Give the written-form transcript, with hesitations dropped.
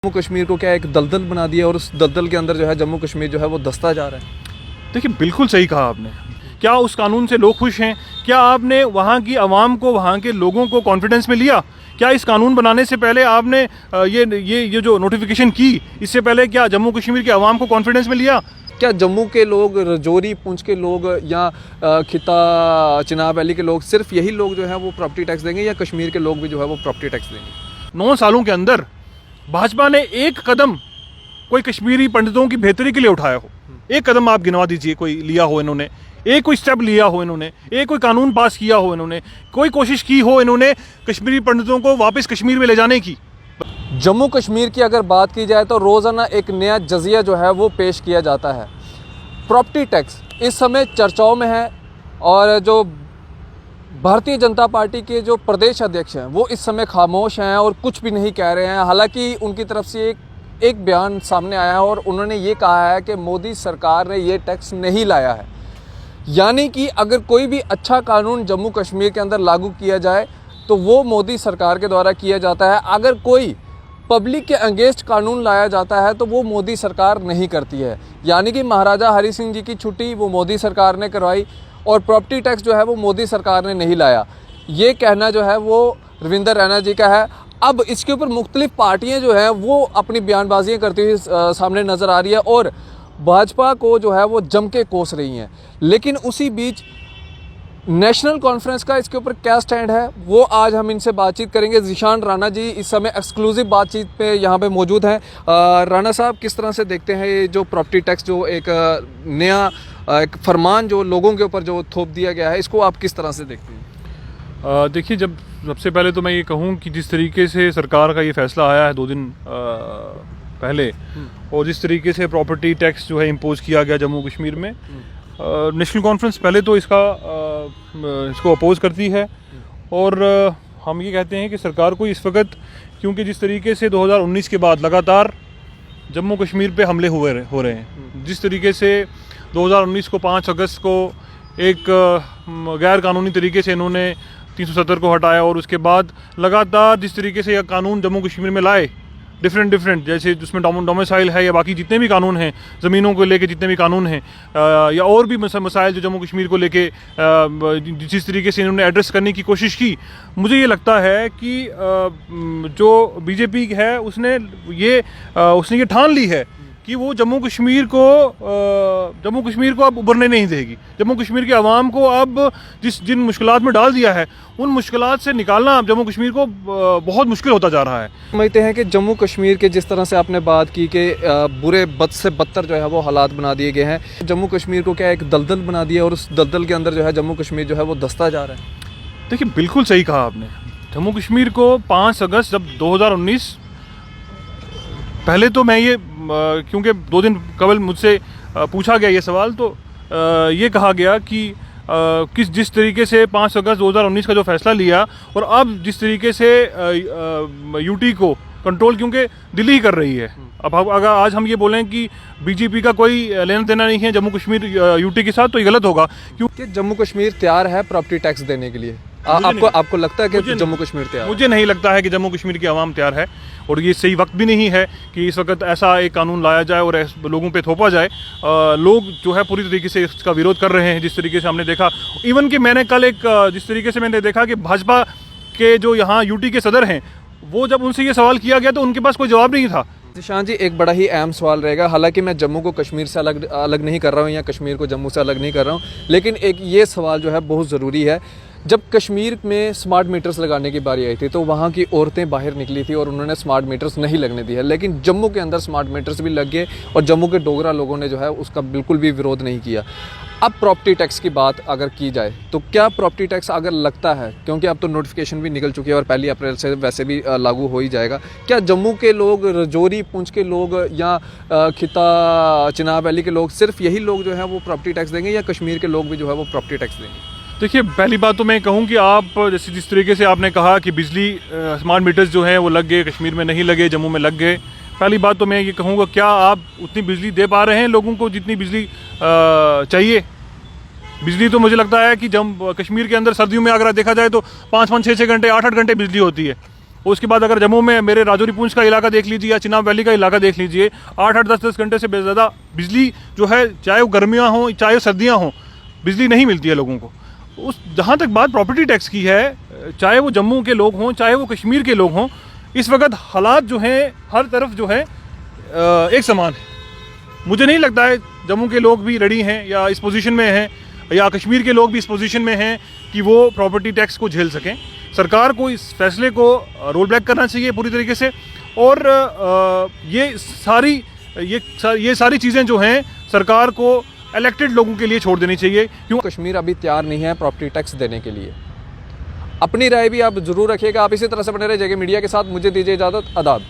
जम्मू कश्मीर को क्या एक दलदल बना दिया और उस दलदल के अंदर जो है जम्मू कश्मीर जो है वो धंसता जा रहा है। देखिए, बिल्कुल सही कहा आपने। क्या उस कानून से लोग खुश हैं? क्या आपने वहाँ की आवाम को, वहाँ के लोगों को कॉन्फिडेंस में लिया? क्या इस कानून बनाने से पहले आपने ये जो नोटिफिकेशन की, इससे पहले क्या जम्मू कश्मीर के आवाम को कॉन्फिडेंस में लिया? क्या जम्मू के लोग, रजौरी, पुंछ के लोग या खिता चिनाब वैली के लोग, सिर्फ यही लोग जो है वो प्रॉपर्टी टैक्स देंगे या कश्मीर के लोग भी जो है वो प्रॉपर्टी टैक्स देंगे? 9 सालों के अंदर भाजपा ने एक कदम कोई कश्मीरी पंडितों की बेहतरी के लिए उठाया हो? एक कदम आप गिनवा दीजिए, कोई लिया हो इन्होंने, एक कोई स्टेप लिया हो इन्होंने, एक कोई कानून पास किया हो इन्होंने, कोई कोशिश की हो इन्होंने कश्मीरी पंडितों को वापस कश्मीर में ले जाने की? जम्मू कश्मीर की अगर बात की जाए तो रोज़ाना एक नया जजिया जो है वो पेश किया जाता है। प्रॉपर्टी टैक्स इस समय चर्चाओं में है और जो भारतीय जनता पार्टी के जो प्रदेश अध्यक्ष हैं वो इस समय खामोश हैं और कुछ भी नहीं कह रहे हैं। हालांकि उनकी तरफ से एक बयान सामने आया है और उन्होंने ये कहा है कि मोदी सरकार ने ये टैक्स नहीं लाया है। यानी कि अगर कोई भी अच्छा कानून जम्मू कश्मीर के अंदर लागू किया जाए तो वो मोदी सरकार के द्वारा किया जाता है। अगर कोई पब्लिक के अगेंस्ट कानून लाया जाता है तो वो मोदी सरकार नहीं करती है। यानी कि महाराजा हरि सिंह जी की छुट्टी वो मोदी सरकार ने करवाई और प्रॉपर्टी टैक्स जो है वो मोदी सरकार ने नहीं लाया। ये कहना जो है वो रविंदर रैना जी का है। अब इसके ऊपर मुख्तलिफ पार्टियां जो है वो अपनी बयानबाजियां करती हुई सामने नज़र आ रही है और भाजपा को जो है वो जम के कोस रही हैं। लेकिन उसी बीच नेशनल कॉन्फ्रेंस का इसके ऊपर क्या स्टैंड है वो आज हम इनसे बातचीत करेंगे। ज़ीशान राणा जी इस समय एक्सक्लूसिव बातचीत पे यहाँ पे मौजूद हैं। राणा साहब, किस तरह से देखते हैं ये जो प्रॉपर्टी टैक्स जो एक नया एक फरमान जो लोगों के ऊपर जो थोप दिया गया है, इसको आप किस तरह से देखते हैं? देखिए, जब सबसे पहले तो मैं ये कहूँ कि जिस तरीके से सरकार का ये फैसला आया है 2 दिन पहले और जिस तरीके से प्रॉपर्टी टैक्स जो है इम्पोज किया गया जम्मू कश्मीर में, नेशनल कॉन्फ्रेंस पहले तो इसको अपोज करती है और हम ये कहते हैं कि सरकार को इस वक्त, क्योंकि जिस तरीके से 2019 के बाद लगातार जम्मू कश्मीर पे हमले हो रहे हैं, जिस तरीके से 2019 को 5 अगस्त को एक गैर कानूनी तरीके से इन्होंने 370 को हटाया और उसके बाद लगातार जिस तरीके से यह कानून जम्मू कश्मीर में लाए डिफरेंट जैसे जिसमें डोमिसाइल है या बाकी जितने भी कानून हैं, ज़मीनों को लेके जितने भी कानून हैं या और भी मसाइल जो जम्मू कश्मीर को लेके जिस तरीके से इन्होंने एड्रेस करने की कोशिश की, मुझे ये लगता है कि जो बीजेपी है उसने ये ठान ली है कि वो जम्मू कश्मीर को अब उभरने नहीं देगी। जम्मू कश्मीर के अवाम को अब जिन मुश्किलात में डाल दिया है, उन मुश्किलात से निकालना अब जम्मू कश्मीर को बहुत मुश्किल होता जा रहा है। समझते हैं कि जम्मू कश्मीर के जिस तरह से आपने बात की कि बुरे बद से बदतर जो है वो हालात बना दिए गए हैं, जम्मू कश्मीर को क्या एक दलदल बना दिया और उस दलदल के अंदर जो है जम्मू कश्मीर जो है वो धंसता जा रहा है। देखिए, बिल्कुल सही कहा आपने। जम्मू कश्मीर को 5 अगस्त जब 2019, पहले तो मैं ये क्योंकि 2 दिन कबल मुझसे पूछा गया ये सवाल, तो ये कहा गया कि जिस तरीके से 5 अगस्त 2019 का जो फैसला लिया और अब जिस तरीके से यूटी को कंट्रोल क्योंकि दिल्ली ही कर रही है। अब अगर आज हम ये बोलें कि बीजेपी का कोई लेना देना नहीं है जम्मू कश्मीर यूटी के साथ, तो ये गलत होगा। क्योंकि जम्मू कश्मीर तैयार है प्रॉपर्टी टैक्स देने के लिए। आपको लगता है कि जम्मू कश्मीर तैयार? मुझे नहीं लगता है कि जम्मू कश्मीर की आवाम तैयार है और ये सही वक्त भी नहीं है कि इस वक्त ऐसा एक कानून लाया जाए और लोगों पे थोपा जाए। लोग जो है पूरी तरीके से इसका विरोध कर रहे हैं। जिस तरीके से हमने देखा, इवन कि मैंने कल जिस तरीके से मैंने देखा कि भाजपा के जो यहाँ यूटी के सदर हैं, वो जब उनसे ये सवाल किया गया तो उनके पास कोई जवाब नहीं था। ज़ीशान जी, एक बड़ा ही अहम सवाल रहेगा। हालांकि मैं जम्मू को कश्मीर से अलग नहीं कर रहा हूँ या कश्मीर को जम्मू से अलग नहीं कर रहा हूँ, लेकिन एक ये सवाल जो है बहुत ज़रूरी है। जब कश्मीर में स्मार्ट मीटर्स लगाने की बारी आई थी तो वहाँ की औरतें बाहर निकली थी और उन्होंने स्मार्ट मीटर्स नहीं लगने दिए, लेकिन जम्मू के अंदर स्मार्ट मीटर्स भी लग गए और जम्मू के डोगरा लोगों ने जो है उसका बिल्कुल भी विरोध नहीं किया। अब प्रॉपर्टी टैक्स की बात अगर की जाए तो क्या प्रॉपर्टी टैक्स अगर लगता है, क्योंकि अब तो नोटिफिकेशन भी निकल चुकी है और 1 अप्रैल से वैसे भी लागू हो ही जाएगा, क्या जम्मू के लोग, रजौरी, पुंछ के लोग या खिता चिनाब वैली के लोग, सिर्फ यही लोग जो है वो प्रॉपर्टी टैक्स देंगे या कश्मीर के लोग भी जो है वो प्रॉपर्टी टैक्स देंगे? देखिए, पहली बात तो मैं कहूँ कि आप जैसे जिस तरीके से आपने कहा कि बिजली स्मार्ट मीटर्स जो हैं वो लग गए, कश्मीर में नहीं लगे, जम्मू में लग गए। पहली बात तो मैं ये कहूँगा, क्या आप उतनी बिजली दे पा रहे हैं लोगों को जितनी बिजली चाहिए? बिजली तो मुझे लगता है कि कश्मीर के अंदर सर्दियों में अगर देखा जाए तो 5-5, 6-6 घंटे, 8-8 घंटे बिजली होती है उसके बाद अगर जम्मू में मेरे राजौरी पूंछ का इलाका देख लीजिए या चिनाब वैली का इलाका देख लीजिए, 8-8 10-10 घंटे से ज़्यादा बिजली जो है, चाहे वो गर्मियाँ हों चाहे सर्दियाँ हों, बिजली नहीं मिलती है लोगों को। उस जहाँ तक बात प्रॉपर्टी टैक्स की है, चाहे वो जम्मू के लोग हों चाहे वो कश्मीर के लोग हों, इस वक्त हालात जो हैं हर तरफ जो है एक समान है। मुझे नहीं लगता है जम्मू के लोग भी रेडी हैं या इस पोजीशन में हैं, या कश्मीर के लोग भी इस पोजीशन में हैं कि वो प्रॉपर्टी टैक्स को झेल सकें। सरकार को इस फैसले को रोल बैक करना चाहिए पूरी तरीके से, और ये सारी चीज़ें जो हैं सरकार को इलेक्टेड लोगों के लिए छोड़ देनी चाहिए। क्यों कश्मीर अभी तैयार नहीं है प्रॉपर्टी टैक्स देने के लिए। अपनी राय भी आप जरूर रखिएगा। आप इसी तरह से बने रहे जगह मीडिया के साथ। मुझे दीजिए इजाज़त। आदाब।